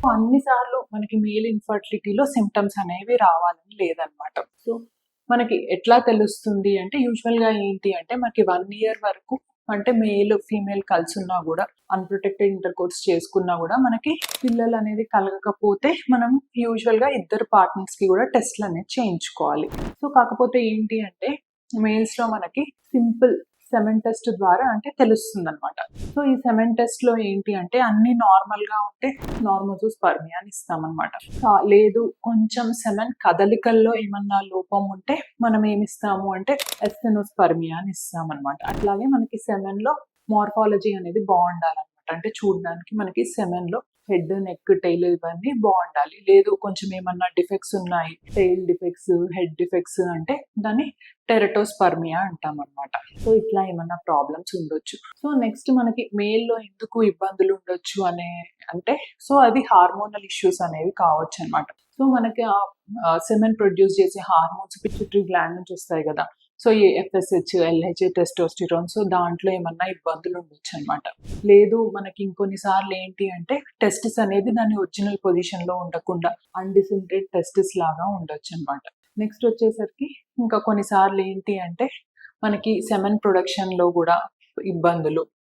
అన్ని సార్లు మనకి మేల్ ఇన్ఫర్టిలిటీలో సిమ్టమ్స్ అనేవి రావాలని లేదనమాట. సో మనకి ఎట్లా తెలుస్తుంది అంటే యూజువల్గా ఏంటి అంటే మనకి 1 ఇయర్ వరకు అంటే మేల్ ఫీమేల్ కలిసి ఉన్నా కూడా అన్‌ప్రొటెక్టెడ్ ఇంటర్‌కోర్స్ చేసుకున్నా కూడా మనకి పిల్లలు అనేది కలగకపోతే మనం యూజువల్‌గా ఇద్దరు పార్ట్నర్స్‌కి కూడా టెస్ట్‌లు అనేది చేయించుకోవాలి. సో కాకపోతే ఏంటి అంటే మేల్స్‌లో మనకి సింపుల్ సెమెన్ టెస్ట్ ద్వారా అంటే తెలుస్తుందనమాట. సో ఈ సెమెన్ టెస్ట్‌లో ఏంటి అంటే అన్నీ నార్మల్‌గా ఉంటే నార్మోజోస్పర్మియా అని ఇస్తామనమాట. లేదు కొంచెం సెమెన్ కదలికల్లో ఏమన్నా లోపం ఉంటే మనం ఏమిస్తాము అంటే ఎస్టెనోస్పర్మియా అని ఇస్తామనమాట. అట్లాగే మనకి సెమెన్‌లో మార్ఫాలజీ అనేది బావుండాలనమాట. అంటే చూడడానికి మనకి సెమెన్‌లో హెడ్, నెక్, టెయిల్ ఇవన్నీ బావుండాలి. లేదు కొంచెం ఏమన్నా డిఫెక్ట్స్ ఉన్నాయి, టెయిల్ డిఫెక్ట్స్, హెడ్ డిఫెక్ట్స్ అంటే దాన్ని టెరటోస్పర్మియా అంటామనమాట. సో ఇట్లా ఏమన్నా ప్రాబ్లమ్స్ ఉండొచ్చు. సో నెక్స్ట్ మనకి మేల్‌లో ఎందుకు ఇబ్బందులు ఉండొచ్చు అంటే సో అది హార్మోనల్ ఇష్యూస్ అనేవి కావచ్చనమాట. సో మనకి సెమెన్ ప్రొడ్యూస్ చేసే హార్మోన్స్ పిట్యూటరీ గ్లాండ్ నుంచి వస్తాయి కదా! సో ఈ ఎఫ్ఎస్‌హెచ్, ఎల్‌హెచ్, టెస్టోస్టిరాన్ సో దాంట్లో ఏమన్నా ఇబ్బందులు ఉండొచ్చనమాట. లేదు మనకి ఇంకొన్ని సార్లు ఏంటి అంటే టెస్టిస్ అనేది దాని ఒరిజినల్ పొజిషన్‌లో ఉండకుండా అన్‌డిసెంటెడ్ టెస్టిస్ లాగా ఉండొచ్చనమాట. నెక్స్ట్ వచ్చేసరికి ఇంకా కొన్నిసార్లు ఏంటి అంటే మనకి సెమెన్ ప్రొడక్షన్‌లో గూడా ఇబ్బందులు.